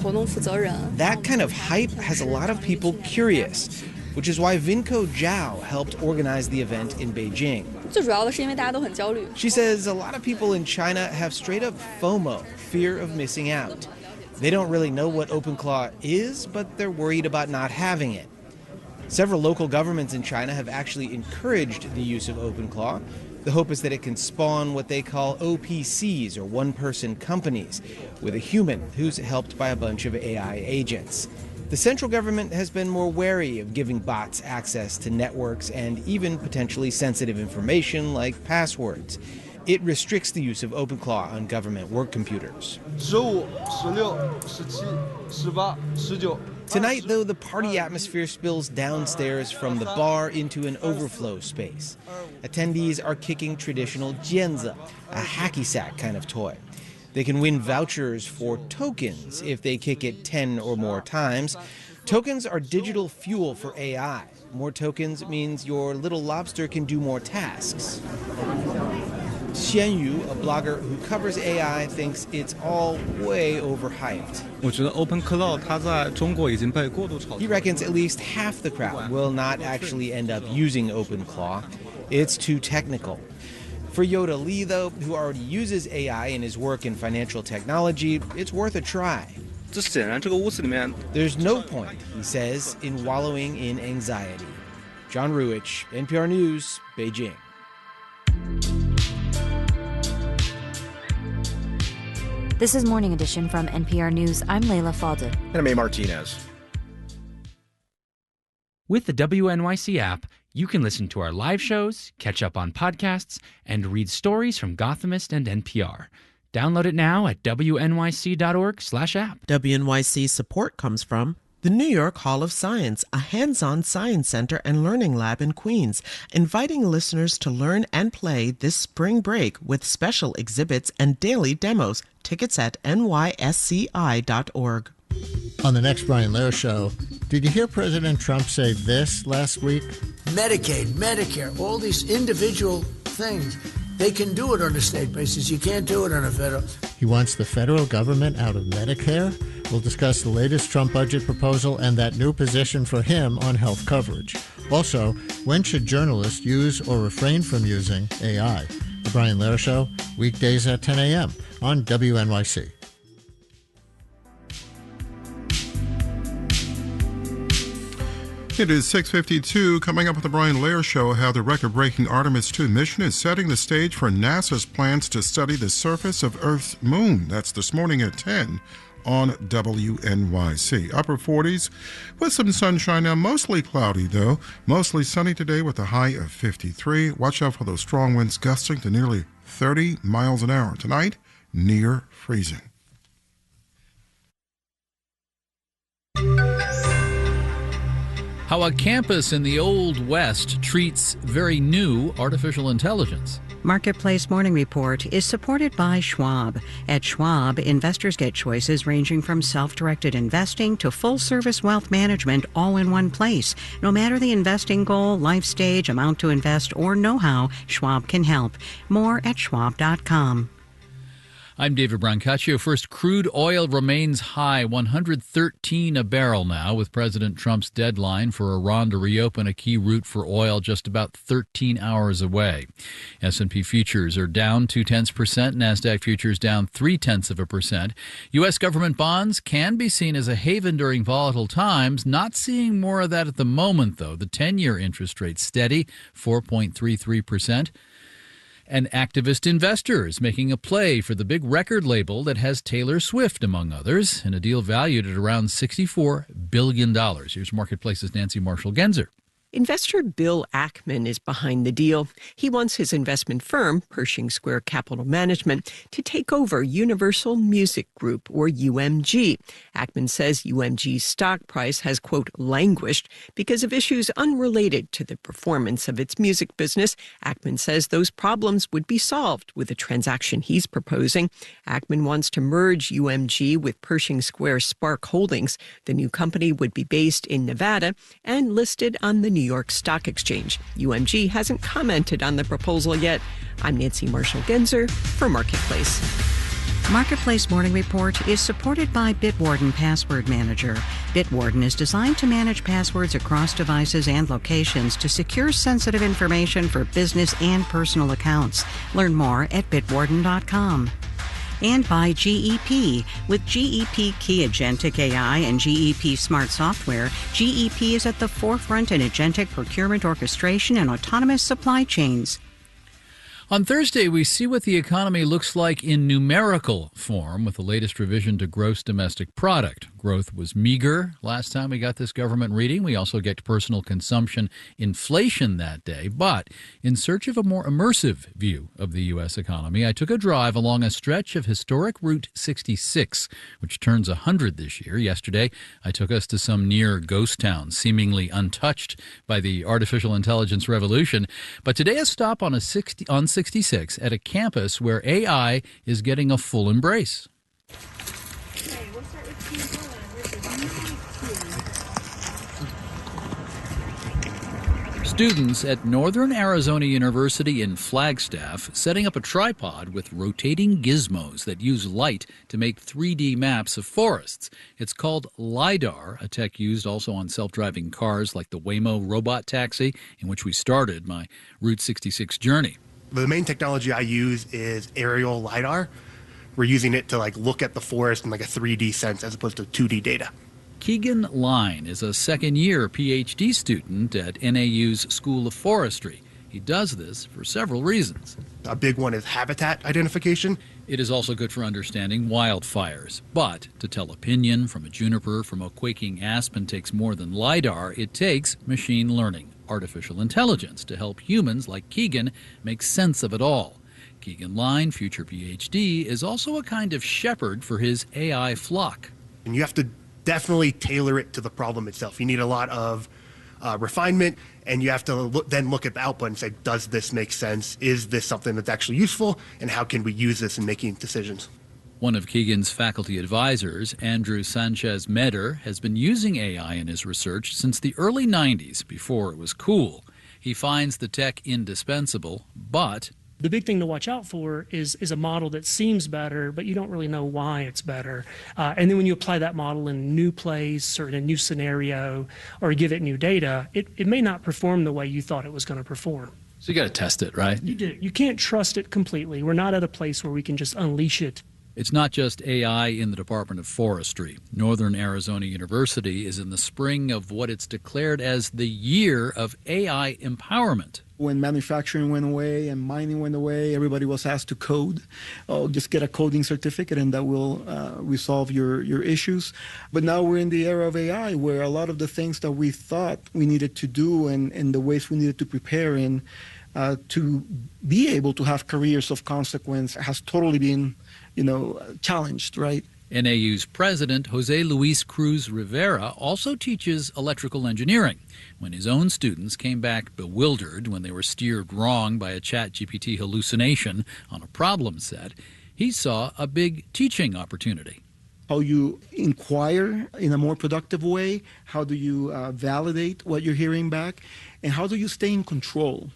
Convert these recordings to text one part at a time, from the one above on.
That kind of hype has a lot of people curious, which is why Vinko Zhao helped organize the event in Beijing. She says a lot of people in China have straight up FOMO, fear of missing out. They don't really know what OpenClaw is, but they're worried about not having it. Several local governments in China have actually encouraged the use of OpenClaw. The hope is that it can spawn what they call OPCs, or one-person companies, with a human who's helped by a bunch of AI agents. The central government has been more wary of giving bots access to networks and even potentially sensitive information like passwords. It restricts the use of OpenClaw on government work computers. Tonight, though, the party atmosphere spills downstairs from the bar into an overflow space. Attendees are kicking traditional jianzi, a hacky sack kind of toy. They can win vouchers for tokens if they kick it 10 or more times. Tokens are digital fuel for AI. More tokens means your little lobster can do more tasks. Xian Yu, a blogger who covers AI, thinks it's all way overhyped. He reckons at least half the crowd will not actually end up using OpenClaw. It's too technical. For Yoda Li, though, who already uses AI in his work in financial technology, it's worth a try. There's no point, he says, in wallowing in anxiety. John Ruich, NPR News, Beijing. This is Morning Edition from NPR News. I'm Layla Fadel. And I'm A. Martinez. With the WNYC app, you can listen to our live shows, catch up on podcasts, and read stories from Gothamist and NPR. Download it now at wnyc.org/app. WNYC support comes from the New York Hall of Science, a hands-on science center and learning lab in Queens, inviting listeners to learn and play this spring break with special exhibits and daily demos. Tickets at nysci.org. On the next Brian Lehrer Show, did you hear President Trump say this last week? Medicaid, Medicare, all these individual things, they can do it on a state basis. You can't do it on a federal. He wants the federal government out of Medicare. We'll discuss the latest Trump budget proposal and that new position for him on health coverage. Also, when should journalists use or refrain from using AI? The Brian Lehrer Show, weekdays at 10 a.m. on WNYC. It is 6:52. Coming up with the Brian Lehrer Show, how the record-breaking Artemis II mission is setting the stage for NASA's plans to study the surface of Earth's moon. That's this morning at 10 on WNYC. Upper 40s with some sunshine now. Mostly cloudy, though. Mostly sunny today with a high of 53. Watch out for those strong winds gusting to nearly 30 miles an hour. Tonight, near freezing. How a campus in the Old West treats very new artificial intelligence. Marketplace Morning Report is supported by Schwab. At Schwab, investors get choices ranging from self-directed investing to full-service wealth management all in one place. No matter the investing goal, life stage, amount to invest, or know-how, Schwab can help. More at schwab.com. I'm David Brancaccio. First, crude oil remains high, $113 a barrel now, with President Trump's deadline for Iran to reopen a key route for oil just about 13 hours away. S&P futures are down 0.2%, NASDAQ futures down 0.3%. U.S. government bonds can be seen as a haven during volatile times. Not seeing more of that at the moment, though. The 10-year interest rate steady, 4.33%. And activist investors making a play for the big record label that has Taylor Swift, among others, in a deal valued at around $64 billion. Here's Marketplace's Nancy Marshall-Genzer. Investor Bill Ackman is behind the deal. He wants his investment firm, Pershing Square Capital Management, to take over Universal Music Group, or UMG. Ackman says UMG's stock price has, quote, languished because of issues unrelated to the performance of its music business. Ackman says those problems would be solved with the transaction he's proposing. Ackman wants to merge UMG with Pershing Square Spark Holdings. The new company would be based in Nevada and listed on the New York Stock Exchange. UMG hasn't commented on the proposal yet. I'm Nancy Marshall-Genzer for Marketplace. Marketplace Morning Report is supported by Bitwarden Password Manager. Bitwarden is designed to manage passwords across devices and locations to secure sensitive information for business and personal accounts. Learn more at bitwarden.com. And by GEP. With GEP Key Agentic AI and GEP Smart Software, GEP is at the forefront in agentic procurement orchestration and autonomous supply chains. On Thursday, we see what the economy looks like in numerical form with the latest revision to gross domestic product. Growth was meager last time we got this government reading. We also get personal consumption inflation that day. But in search of a more immersive view of the U.S. economy, I took a drive along a stretch of historic Route 66, which turns 100 this year. Yesterday, I took us to some near ghost town, seemingly untouched by the artificial intelligence revolution. But today, a stop on 66 at a campus where AI is getting a full embrace. Students at Northern Arizona University in Flagstaff setting up a tripod with rotating gizmos that use light to make 3D maps of forests. It's called LiDAR, a tech used also on self-driving cars like the Waymo robot taxi, in which we started my Route 66 journey. The main technology I use is aerial LiDAR. We're using it to look at the forest in a 3D sense as opposed to 2D data. Keegan Line is a second-year PhD student at NAU's School of Forestry. He does this for several reasons. A big one is habitat identification. It is also good for understanding wildfires. But to tell a pinyon from a juniper from a quaking aspen takes more than LiDAR. It takes machine learning, artificial intelligence, to help humans like Keegan make sense of it all. Keegan Line, future PhD, is also a kind of shepherd for his AI flock. And you have to definitely tailor it to the problem itself. You need a lot of refinement, and you have to then look at the output and say, does this make sense? Is this something that's actually useful? And how can we use this in making decisions? One of Keegan's faculty advisors, Andrew Sanchez-Meder, has been using AI in his research since the early 90s, before it was cool. He finds the tech indispensable, but the big thing to watch out for is a model that seems better, but you don't really know why it's better. And then when you apply that model in a new place or in a new scenario or give it new data, it may not perform the way you thought it was going to perform. So you got to test it, right? You do. You can't trust it completely. We're not at a place where we can just unleash it. It's not just AI in the Department of Forestry. Northern Arizona University is in the spring of what it's declared as the year of AI empowerment. When manufacturing went away and mining went away, everybody was asked to code. Oh, just get a coding certificate and that will resolve your issues. But now we're in the era of AI, where a lot of the things that we thought we needed to do and the ways we needed to prepare in to be able to have careers of consequence has totally been challenged, right? NAU's president, Jose Luis Cruz Rivera, also teaches electrical engineering. When his own students came back bewildered when they were steered wrong by a ChatGPT hallucination on a problem set, he saw a big teaching opportunity. How you inquire in a more productive way, how do you validate what you're hearing back, and how do you stay in control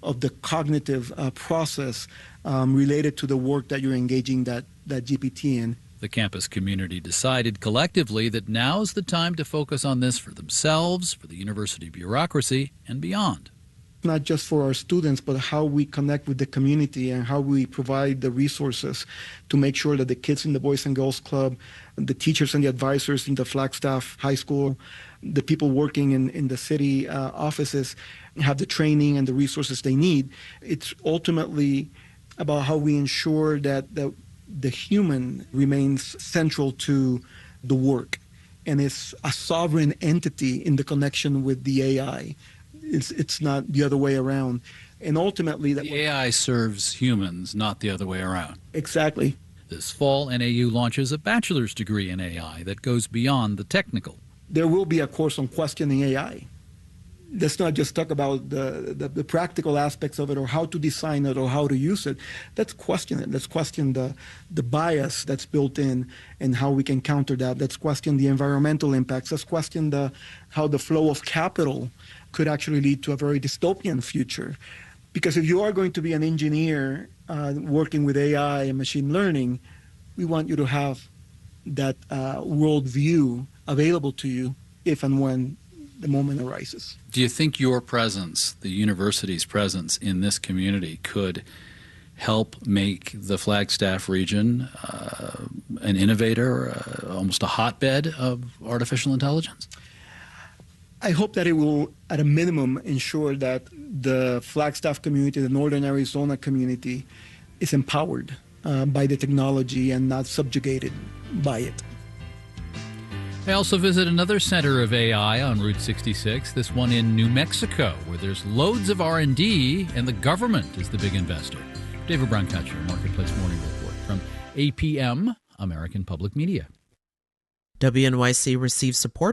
of the cognitive process related to the work that you're engaging that GPT in. The campus community decided collectively that now's the time to focus on this for themselves, for the university bureaucracy, and beyond. Not just for our students, but how we connect with the community and how we provide the resources to make sure that the kids in the Boys and Girls Club, the teachers and the advisors in the Flagstaff High School, the people working in the city offices have the training and the resources they need. It's ultimately about how we ensure that the human remains central to the work and is a sovereign entity in the connection with the AI. It's not the other way around. And ultimately, the AI serves humans, not the other way around. Exactly. This fall, NAU launches a bachelor's degree in AI that goes beyond the technical. There will be a course on questioning AI. Let's not just talk about the practical aspects of it or how to design it or how to use it. Let's question it. Let's question the bias that's built in and how we can counter that. Let's question the environmental impacts. Let's question how the flow of capital could actually lead to a very dystopian future. Because if you are going to be an engineer working with AI and machine learning, We want you to have that worldview available to you if and when the moment arises. Do you think your presence, the university's presence in this community, could help make the Flagstaff region an innovator, almost a hotbed of artificial intelligence? I hope that it will, at a minimum, ensure that the Flagstaff community, the Northern Arizona community, is empowered by the technology and not subjugated by it. I also visit another center of AI on Route 66, this one in New Mexico, where there's loads of R&D and the government is the big investor. David Brancaccio, Marketplace Morning Report from APM, American Public Media. WNYC receives support